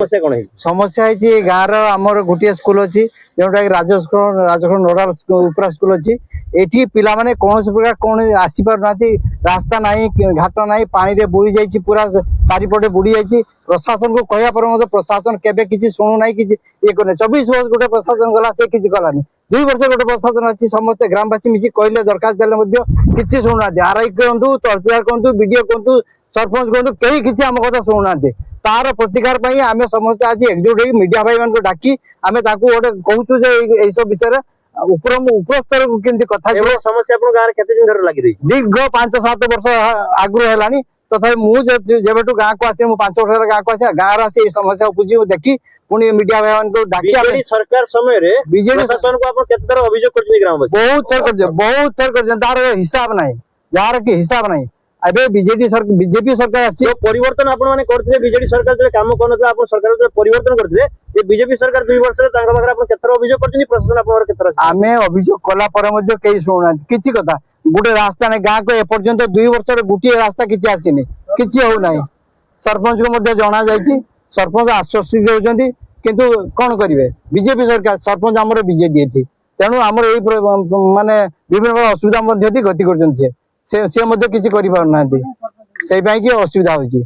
समस्या है गाँव आमर गोटे स्कूल अच्छी जोटा राजखंड नोडाल उपरा स्कूल अच्छी ये पिला माने कौन प्रकार कौन आसी पार ना रास्ता ना घाट ना पानी रे बुड़ी जाइए पूरा चारिपटे बुड़ी जाइए प्रशासन को कहया पर प्रशासन केबे किसी शुणु ना कि ये करने 24 वर्ष गोटे प्रशासन गला से किसी कलानी 2 वर्ष गोटे प्रशासन अच्छी समस्त ग्रामवासी मिसी कहले दरखास्त देले किसी शुणुना आरआई कहतु तहसीलदार कहतु बीडीओ कहतु सरपंच कहतु कई किसी आम कथा शुणुना तार प्रतिकार आम समस्त आज एकजुट हो मीडिया भाई मान डाकी आम गोटे कहूँ सब विषय उपर स्तर को कथा समस्या लगी दीर्घ 5-7 वर्ष आगु है तथा मुझे जब गाँव को आसी 5 वर्ष गाँव को आसा गाँव आसी समस्या उपजी देखी पुणी मीडिया भाई मान डाकी सरकार समय बीजेडी शासन को अभियोग बहुत थर कर तार हिसाब ना जार कि हिसाब ना अबे बीजेपी सरकार आछि परिवर्तन आपण माने करथिले बीजेडी सरकार जे काम करनथला आपण सरकार जे परिवर्तन करथिले ए बीजेपी सरकार 2 वर्ष रे तांगा बगरा आपण केतर अभियोग करथिनी प्रशासन आपण केतर आमे अभियोग कला पर मध्ये केई सुना किछि कथा गुटे रास्ता ने गाँ को ए पर्यंत 2 वर्ष रे गुटी रास्ता किछि आसीनी किछि हो नाही सरपंच को मध्ये जणा जायछि सरपंच आश्वस्त देउछन्ती किंतु कोन करिवे बीजेपी सरकार सरपंच हमर बीजेडी एठी तेनु हमर एई माने विभिन्न असुविधा मध्ये गति करछन से मध्य किसी करि पार ना से असुविधा होची।